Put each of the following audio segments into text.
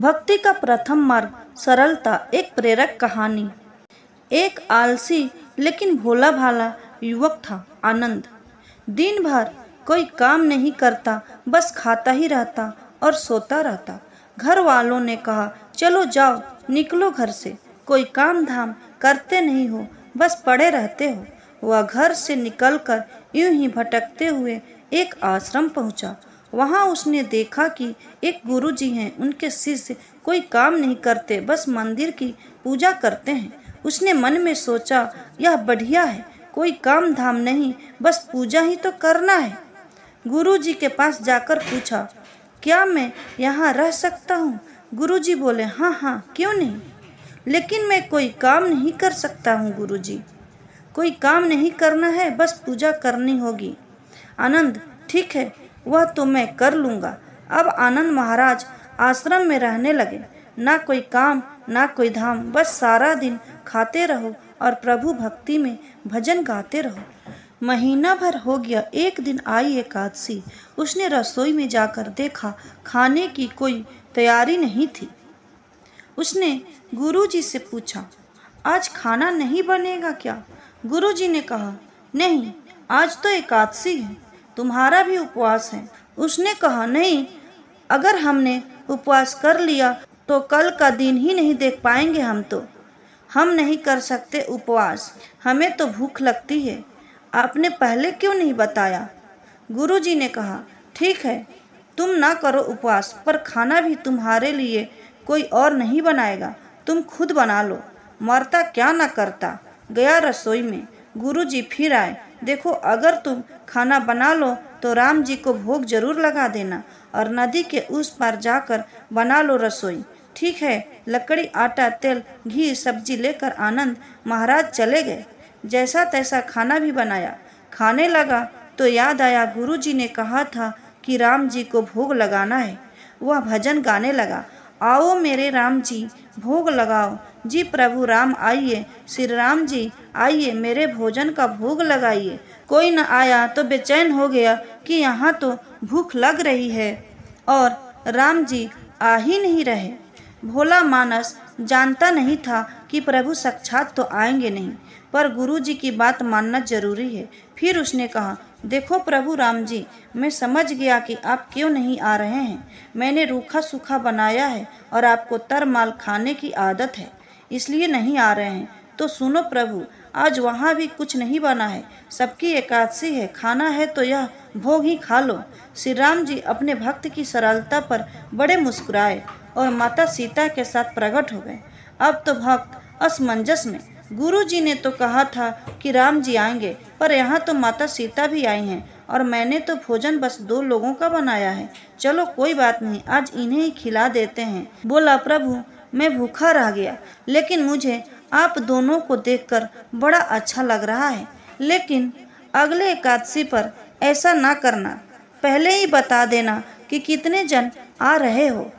भक्ति का प्रथम मार्ग सरलता। एक प्रेरक कहानी। एक आलसी लेकिन भोला भाला युवक था, आनंद। दिन भर कोई काम नहीं करता, बस खाता ही रहता और सोता रहता। घर वालों ने कहा, चलो जाओ, निकलो घर से, कोई काम धाम करते नहीं हो, बस पड़े रहते हो। वह घर से निकलकर यूं ही भटकते हुए एक आश्रम पहुंचा। वहां उसने देखा कि एक गुरुजी हैं, उनके शिष्य कोई काम नहीं करते, बस मंदिर की पूजा करते हैं। उसने मन में सोचा, यह बढ़िया है, कोई काम धाम नहीं, बस पूजा ही तो करना है। गुरुजी के पास जाकर पूछा, क्या मैं यहाँ रह सकता हूँ? गुरुजी बोले, हाँ हाँ, क्यों नहीं, लेकिन मैं कोई काम नहीं कर सकता हूँ। गुरुजी, कोई काम नहीं करना है, बस पूजा करनी होगी। आनंद, ठीक है, वह तो मैं कर लूँगा। अब आनंद महाराज आश्रम में रहने लगे। ना कोई काम, ना कोई धाम, बस सारा दिन खाते रहो और प्रभु भक्ति में भजन गाते रहो। महीना भर हो गया। एक दिन आई एकादशी। उसने रसोई में जाकर देखा, खाने की कोई तैयारी नहीं थी। उसने गुरुजी से पूछा, आज खाना नहीं बनेगा क्या? गुरुजी ने कहा, नहीं, आज तो एकादशी है, तुम्हारा भी उपवास है। उसने कहा, नहीं, अगर हमने उपवास कर लिया तो कल का दिन ही नहीं देख पाएंगे। हम नहीं कर सकते उपवास, हमें तो भूख लगती है। आपने पहले क्यों नहीं बताया? गुरुजी ने कहा, ठीक है, तुम ना करो उपवास, पर खाना भी तुम्हारे लिए कोई और नहीं बनाएगा, तुम खुद बना लो। मरता क्या ना करता। गया रसोई में। गुरुजी फिर आए। देखो, अगर तुम खाना बना लो तो राम जी को भोग जरूर लगा देना और नदी के उस पार जाकर बना लो रसोई। ठीक है। लकड़ी, आटा, तेल, घी, सब्जी लेकर आनंद महाराज चले गए। जैसा तैसा खाना भी बनाया। खाने लगा तो याद आया, गुरुजी ने कहा था कि राम जी को भोग लगाना है। वह भजन गाने लगा, आओ मेरे राम जी भोग लगाओ, जी प्रभु राम आइए, श्री राम जी आइए, मेरे भोजन का भोग लगाइए। कोई न आया तो बेचैन हो गया कि यहाँ तो भूख लग रही है और राम जी आ ही नहीं रहे। भोला मानस जानता नहीं था कि प्रभु साक्षात तो आएंगे नहीं, पर गुरुजी की बात मानना जरूरी है। फिर उसने कहा, देखो प्रभु राम जी, मैं समझ गया कि आप क्यों नहीं आ रहे हैं। मैंने रूखा सूखा बनाया है और आपको तरमाल खाने की आदत है, इसलिए नहीं आ रहे हैं। तो सुनो प्रभु, आज वहाँ भी कुछ नहीं बना है, सबकी एकादशी है, खाना है तो यह भोग ही खा लो। श्री राम जी अपने भक्त की सरलता पर बड़े मुस्कुराए और माता सीता के साथ प्रकट हो गए। अब तो भक्त असमंजस में। गुरुजी ने तो कहा था कि राम जी आएंगे, पर यहाँ तो माता सीता भी आई हैं और मैंने तो भोजन बस 2 लोगों का बनाया है। चलो कोई बात नहीं, आज इन्हें ही खिला देते हैं। बोला, प्रभु मैं भूखा रह गया, लेकिन मुझे आप दोनों को देखकर बड़ा अच्छा लग रहा है, लेकिन अगले एकादशी पर ऐसा ना करना, पहले ही बता देना कि कितने जन आ रहे हो,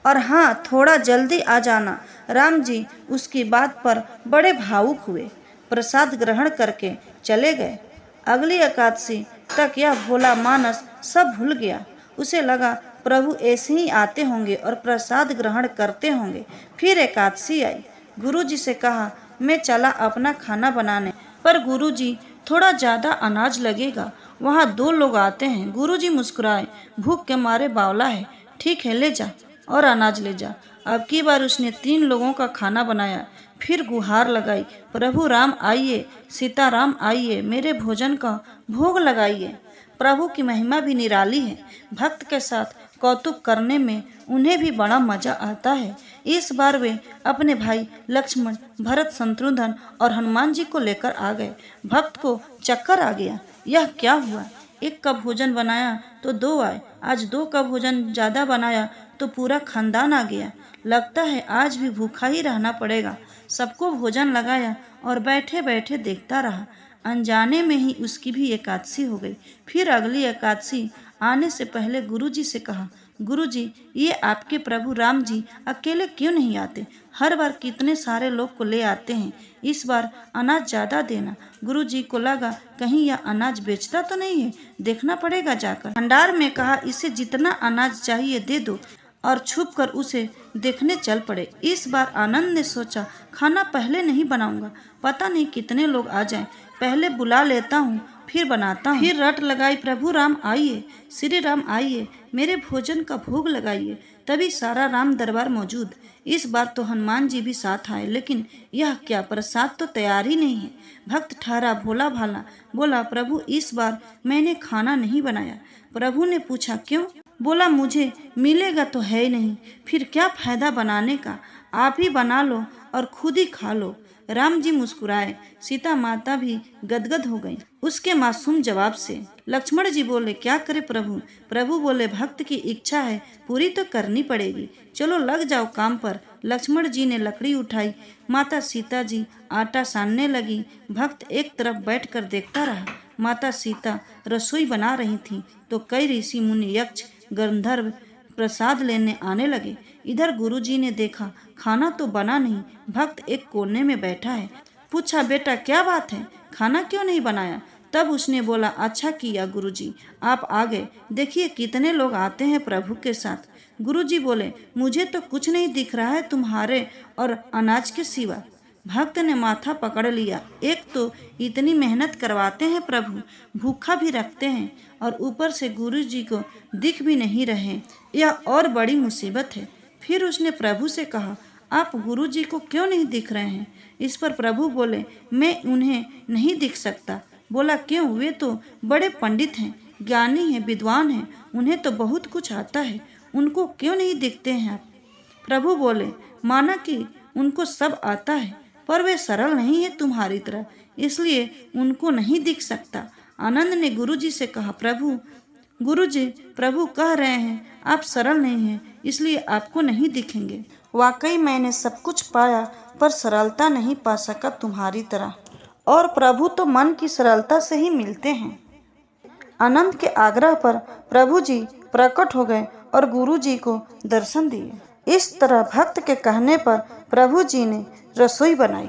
और हाँ, थोड़ा जल्दी आ जाना। राम जी उसकी बात पर बड़े भावुक हुए, प्रसाद ग्रहण करके चले गए। अगली एकादशी तक यह भोला मानस सब भूल गया। उसे लगा प्रभु ऐसे ही आते होंगे और प्रसाद ग्रहण करते होंगे। फिर एकादशी आई। गुरुजी से कहा, मैं चला अपना खाना बनाने, पर गुरुजी, थोड़ा ज़्यादा अनाज लगेगा, वहाँ 2 लोग आते हैं। गुरुजी मुस्कुराए, भूख के मारे बावला है, ठीक है, ले जा और अनाज ले जा। अब की बार उसने 3 लोगों का खाना बनाया। फिर गुहार लगाई, प्रभु राम आइए, सीता राम आइए, मेरे भोजन का भोग लगाइए। प्रभु की महिमा भी निराली है। भक्त के साथ कौतुक करने में उन्हें भी बड़ा मजा आता है। इस बार वे अपने भाई लक्ष्मण, भरत, शत्रुघ्न और हनुमान जी को लेकर आ गए। भक्त को चक्कर आ गया, यह क्या हुआ? 1 का भोजन बनाया तो 2 आए, आज 2 का भोजन ज़्यादा बनाया तो पूरा खानदान आ गया। लगता है आज भी भूखा ही रहना पड़ेगा। सबको भोजन लगाया और बैठे बैठे देखता रहा। अनजाने में ही उसकी भी एकादशी हो गई। फिर अगली एकादशी आने से पहले गुरुजी से कहा, गुरुजी, ये आपके प्रभु राम जी अकेले क्यों नहीं आते? हर बार कितने सारे लोग को ले आते हैं, इस बार अनाज ज़्यादा देना। गुरुजी को लगा कहीं यह अनाज बेचता तो नहीं है, देखना पड़ेगा जाकर। भंडार में कहा, इसे जितना अनाज चाहिए दे दो। और छुपकर उसे देखने चल पड़े। इस बार आनंद ने सोचा, खाना पहले नहीं बनाऊंगा, पता नहीं कितने लोग आ जाएं, पहले बुला लेता हूँ फिर बनाता हूँ। फिर रट लगाई, प्रभु राम आइए, श्री राम आइए, मेरे भोजन का भोग लगाइए। तभी सारा राम दरबार मौजूद। इस बार तो हनुमान जी भी साथ आए, लेकिन यह क्या, प्रसाद तो तैयार ही नहीं है। भक्त ठहरा भोला भाला, बोला, प्रभु इस बार मैंने खाना नहीं बनाया। प्रभु ने पूछा, क्यों? बोला, मुझे मिलेगा तो है ही नहीं, फिर क्या फायदा बनाने का, आप ही बना लो और खुद ही खा लो। राम जी मुस्कुराए, सीता माता भी गदगद हो गई उसके मासूम जवाब से। लक्ष्मण जी बोले, क्या करे प्रभु? प्रभु बोले, भक्त की इच्छा है, पूरी तो करनी पड़ेगी, चलो लग जाओ काम पर। लक्ष्मण जी ने लकड़ी उठाई, माता सीता जी आटा सानने लगी। भक्त एक तरफ बैठकर देखता रहा। माता सीता रसोई बना रही थी तो कई ऋषि मुनि यक्ष गंधर्व प्रसाद लेने आने लगे। इधर गुरुजी ने देखा खाना तो बना नहीं, भक्त एक कोने में बैठा है। पूछा, बेटा क्या बात है, खाना क्यों नहीं बनाया? तब उसने बोला, अच्छा किया गुरुजी आप आ गए, देखिए कितने लोग आते हैं प्रभु के साथ। गुरुजी बोले, मुझे तो कुछ नहीं दिख रहा है तुम्हारे और अनाज के सिवा। भक्त ने माथा पकड़ लिया, एक तो इतनी मेहनत करवाते हैं प्रभु, भूखा भी रखते हैं और ऊपर से गुरुजी को दिख भी नहीं रहे, यह और बड़ी मुसीबत है। फिर उसने प्रभु से कहा, आप गुरुजी को क्यों नहीं दिख रहे हैं? इस पर प्रभु बोले, मैं उन्हें नहीं दिख सकता। बोला, क्यों? वे तो बड़े पंडित हैं, ज्ञानी हैं, विद्वान हैं, उन्हें तो बहुत कुछ आता है, उनको क्यों नहीं दिखते हैं आप? प्रभु बोले, माना कि उनको सब आता है, पर वे सरल नहीं है तुम्हारी तरह, इसलिए उनको नहीं दिख सकता। आनंद ने गुरुजी से कहा, गुरुजी प्रभु कह रहे हैं आप सरल नहीं हैं, इसलिए आपको नहीं दिखेंगे। वाकई मैंने सब कुछ पाया, पर सरलता नहीं पा सका तुम्हारी तरह, और प्रभु तो मन की सरलता से ही मिलते हैं। आनंद के आग्रह पर प्रभु जी प्रकट हो गए और गुरु जी को दर्शन दिए। इस तरह भक्त के कहने पर प्रभु जी ने रसोई बनाई।